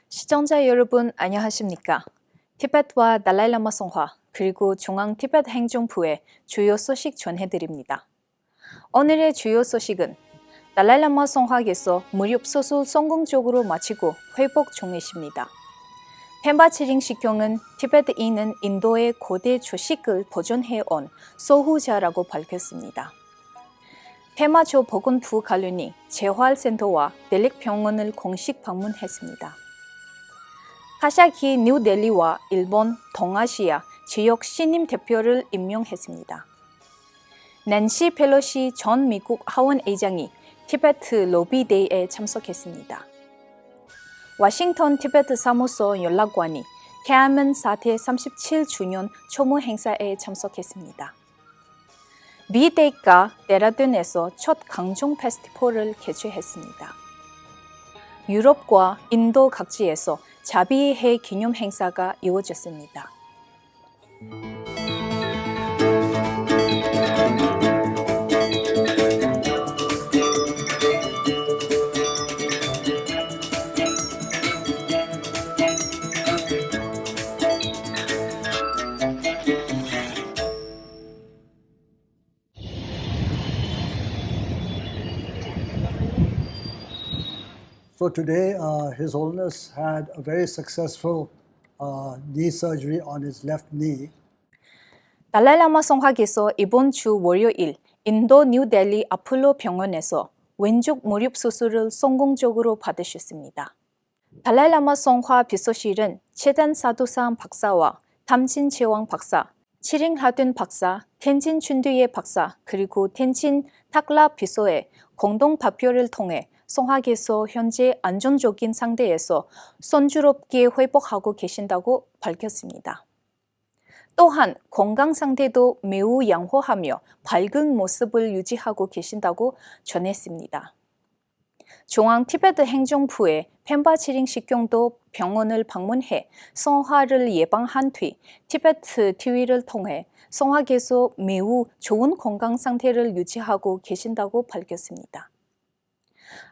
시청자 여러분 안녕하십니까? 티베트와 달라이라마 성화 그리고 중앙 티베트 행정부의 주요 소식 전해드립니다. 오늘의 주요 소식은 달라이라마 성화께서 무렵 수술 성공적으로 마치고 회복 중이십니다. 펜바 치링 식경은 티베트인은 인도의 고대 조식을 보존해온 소후자라고 밝혔습니다. 테마초 보건부 관련이 재활센터와 델릭병원을 공식 방문했습니다. 카샤키 뉴델리와 일본 동아시아 지역 신임 대표를 임명했습니다. 낸시 펠로시 전 미국 하원의장이 티베트 로비데이에 참석했습니다. 워싱턴 티베트 사무소 연락관이 태안먼 사태 37주년 초무 행사에 참석했습니다. 미 대가 데라둔에서 첫 강종 페스티벌을 개최했습니다. 유럽과 인도 각지에서 자비해 기념 행사가 이루어졌습니다. So today, His Holiness had a very successful knee surgery on his left knee. 달라이라마 성화께서 이번 주 월요일 인도 뉴델리 아폴로 병원에서 왼쪽 무릎 수술을 성공적으로 받으셨습니다. 달라이라마 성화 비서실은 최단 사도상 박사와 탐진 제왕 박사, 치링하든 박사, 텐진 춘두예 박사, 그리고 텐진 탁라 비서의 공동 발표를 통해 성화께서 현재 안정적인 상태에서 순조롭게 회복하고 계신다고 밝혔습니다. 또한 건강 상태도 매우 양호하며 밝은 모습을 유지하고 계신다고 전했습니다. 중앙 티베트 행정부의 펜바 치링 식경도 병원을 방문해 성화를 예방한 뒤 티베트 TV를 통해 성화께서 매우 좋은 건강 상태를 유지하고 계신다고 밝혔습니다.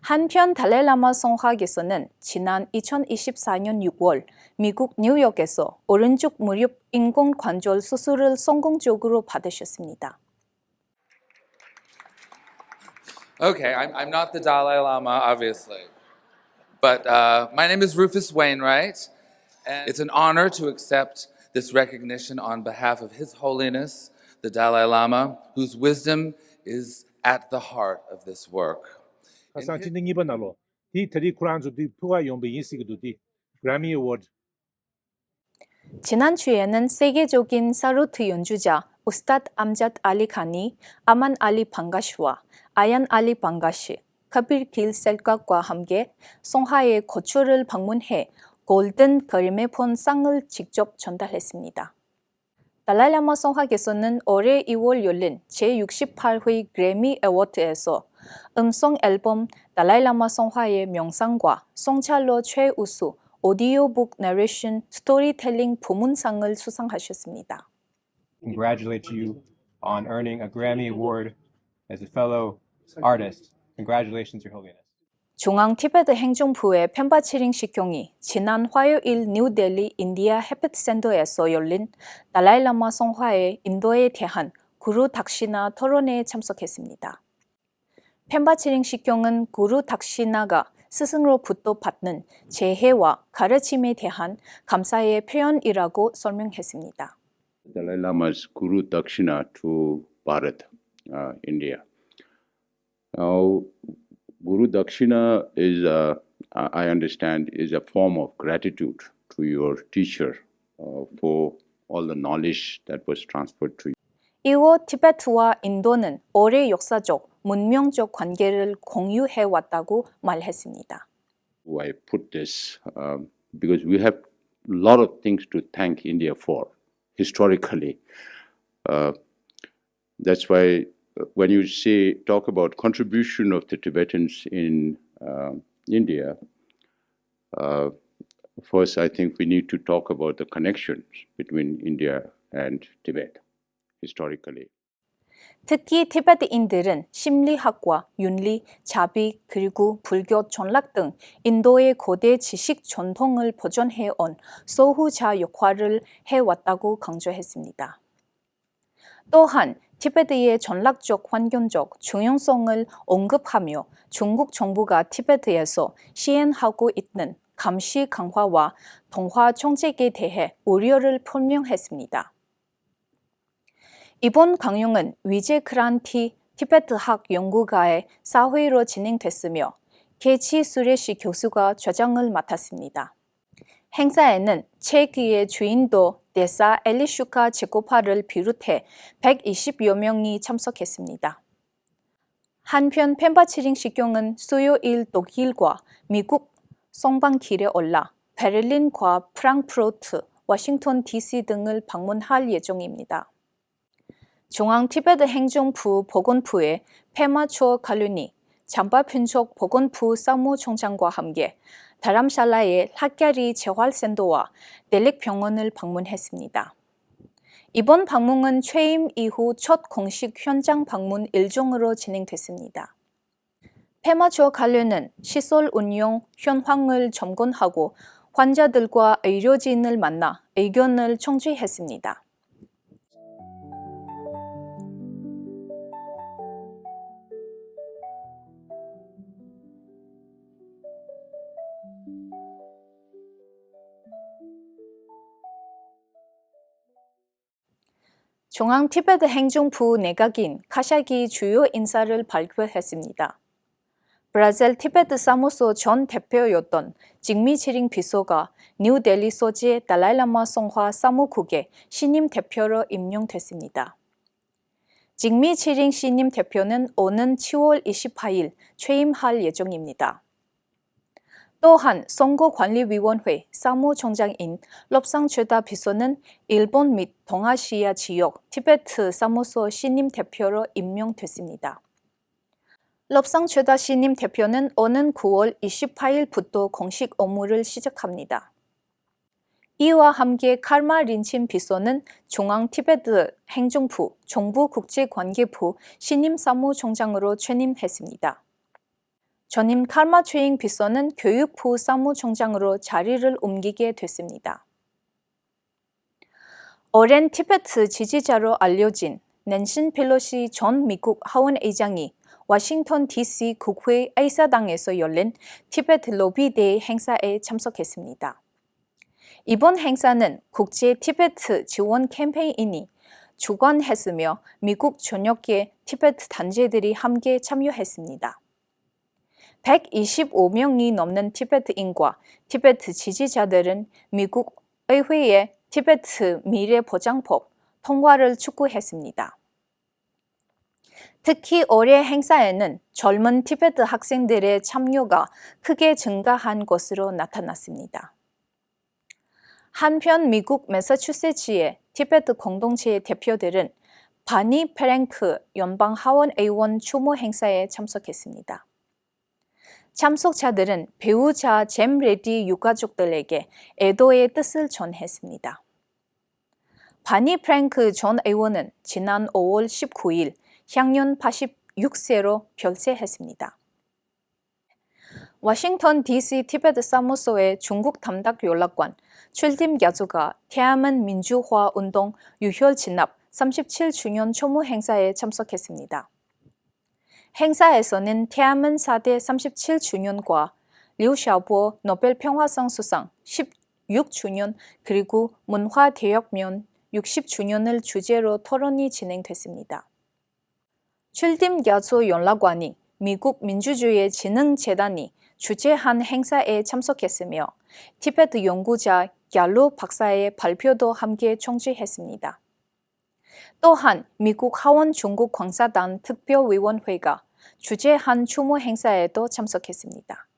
한편 달라이라마 성화께서는 지난 2024년 6월 미국 뉴욕에서 오른쪽 무릎 인공 관절 수술을 성공적으로 받으셨습니다. Okay, I'm not the Dalai Lama, obviously. But my name is Rufus Wainwright, and it's an honor to accept this recognition on behalf of His Holiness, the Dalai Lama, whose wisdom is at the heart of this work. Hasan Chinding Ibanalo, di Tari Quran di Puga Yombe Yinsigu di Grammy Award. 지난주에는 세계적인 사루트 연주자 우스타드 암자드 알리 칸이 아만 알리 방가시와 아얀 알리 방가시, 카빌 길 셀각과 함께 성화의 고초를 방문해 골든 그래미폰 상을 직접 전달했습니다. 달라이라마 성화께서는 올해 2월 열린 제68회 그래미 어워드에서 음성 앨범 달라이라마 성화의 명상과 성찰로 최우수 오디오북 내레이션 스토리텔링 부문상을 수상하셨습니다. Congratulate you on earning a Grammy Award as a fellow artist. Congratulations, Your Holiness. 중앙 티베트 행정부의 펜바 치링 식경이 지난 화요일 뉴델리 인디아 해피트 센터에서 열린 달라이라마 성화의 인도에 대한 구루 닥시나 토론회에 참석했습니다. 펜바 치링 식경은 구루 닥시나가 스승으로부터 받는 재해와 가르침에 대한 감사의 표현이라고 설명했습니다. Dalai Lama's Guru Dakshina to Bharat, India. Now, Guru Dakshina is, I understand, is a form of gratitude to your teacher for all the knowledge that was transferred to you. 이후 티베트와 인도는 오래 역사적, 문명적 관계를 공유해 왔다고 말했습니다. I put this because we have a lot of things to thank India for historically. That's why when you talk about contribution of the Tibetans in India, first I think we need to talk about the connections between India and Tibet historically. 특히 티베트인들은 심리학과 윤리, 자비, 그리고 불교, 전락 등 인도의 고대 지식 전통을 보존해온 소후자 역할을 해왔다고 강조했습니다. 또한 티베트의 전략적 환경적 중요성을 언급하며 중국 정부가 티베트에서 시행하고 있는 감시 강화와 동화 정책에 대해 우려를 표명했습니다. 이번 강연은 위제 크란티 티베트학 연구가의 사회로 진행됐으며 케치 수레시 교수가 좌장을 맡았습니다. 행사에는 책의 주인도 대사 엘리슈카 제코파를 비롯해 120여 명이 참석했습니다. 한편 펜바치링 식경은 수요일 독일과 미국 성방길에 올라 베를린과 프랑크푸르트, 워싱턴 DC 등을 방문할 예정입니다. 중앙 티베트 행정부 보건부의 페마초 칼루니 잠바핀족 보건부 사무총장과 함께 다람살라의 핫갸리 재활센터와 델릭병원을 방문했습니다. 이번 방문은 취임 이후 첫 공식 현장 방문 일정으로 진행됐습니다. 페마초 칼루는 시설 운영 현황을 점검하고 환자들과 의료진을 만나 의견을 청취했습니다. 중앙 티베트 행정부 내각인 카샤기 주요 인사를 발표했습니다. 브라질 티베트 사무소 전 대표였던 직미치링 비서가 뉴델리 소재 달라이라마 성화 사무국의 신임 대표로 임명됐습니다. 직미치링 신임 대표는 오는 10월 28일 취임할 예정입니다. 또한 선거관리위원회 사무총장인 럽상최다 비서는 일본 및 동아시아 지역 티베트 사무소 신임 대표로 임명됐습니다. 럽상최다 신임 대표는 오는 9월 28일부터 공식 업무를 시작합니다. 이와 함께 칼마 린친 비서는 중앙 티베트 행정부 정부국제관계부 신임 사무총장으로 취임했습니다. 전임 칼마 최잉 비서는 교육부 사무총장으로 자리를 옮기게 됐습니다. 오랜 티베트 지지자로 알려진 낸신 펠로시 전 미국 하원의장이 워싱턴 DC 국회 의사당에서 열린 티베트 로비데이 행사에 참석했습니다. 이번 행사는 국제 티베트 지원 캠페인이 주관했으며 미국 전역의 티베트 단체들이 함께 참여했습니다. 125명이 넘는 티베트인과 티베트 지지자들은 미국 의회의 티베트 미래보장법 통과를 촉구했습니다. 특히 올해 행사에는 젊은 티베트 학생들의 참여가 크게 증가한 것으로 나타났습니다. 한편 미국 매사추세츠의 티베트 공동체의 대표들은 바니 페랭크 연방하원의원 추모 행사에 참석했습니다. 참석자들은 배우자 잼 레디 유가족들에게 애도의 뜻을 전했습니다. 바니 프랭크 전 의원은 지난 5월 19일 향년 86세로 별세했습니다. 워싱턴 DC 티베트 사무소의 중국 담당 연락관 출림 야조가 태아먼 민주화 운동 유혈 진압 37주년 추모 행사에 참석했습니다. 행사에서는 태아먼 4대 37주년과 류샤보 노벨 평화상 수상 16주년 그리고 문화대혁명 60주년을 주제로 토론이 진행됐습니다. 출림 야조 연락관이 미국 민주주의 진흥재단이 주재한 행사에 참석했으며 티베트 연구자 갸루 박사의 발표도 함께 청취했습니다. 또한 미국 하원 중국 광사단 특별위원회가 주재한 추모 행사에도 참석했습니다.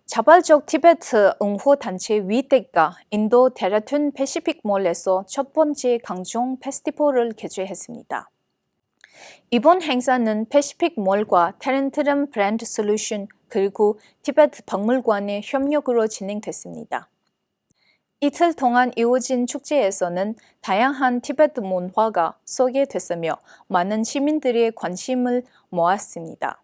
자발적 티베트 응호단체 위대가 인도 테라툰 패시픽몰에서 첫 번째 강종 페스티벌을 개최했습니다. 이번 행사는 패시픽몰과 테렌트럼 브랜드 솔루션 그리고 티베트 박물관의 협력으로 진행됐습니다. 이틀 동안 이어진 축제에서는 다양한 티베트 문화가 소개됐으며 많은 시민들의 관심을 모았습니다.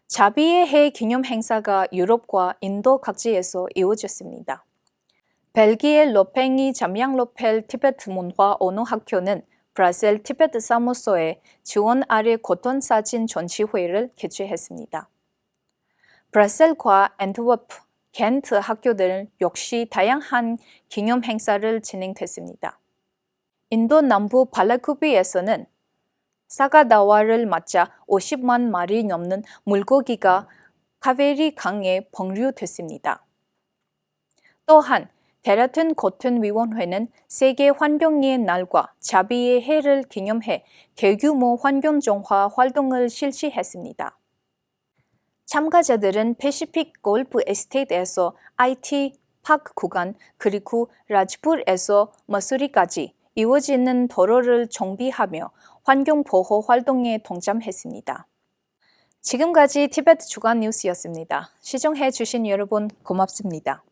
자비의 해 기념 행사가 유럽과 인도 각지에서 이어졌습니다. 벨기에 로팽이 잠양로펠 티베트 문화 언어학교는 브라셀 티베트 사무소의 지원 아래 고톤 사진 전시회를 개최했습니다. 브라셀과 앤트워프, 겐트 학교들 역시 다양한 기념 행사를 진행했습니다. 인도 남부 발라쿠비에서는 사가다와를 맞자 50만 마리 넘는 물고기가 카베리 강에 방류됐습니다. 또한 데라튼 고튼위원회는 세계 환경의 날과 자비의 해를 기념해 대규모 환경정화 활동을 실시했습니다. 참가자들은 패시픽 골프 에스테이트에서 IT 파크 구간 그리고 라지풀에서 머수리까지 이어지는 도로를 정비하며 환경보호 활동에 동참했습니다. 지금까지 티베트 주간 뉴스였습니다. 시청해 주신 여러분 고맙습니다.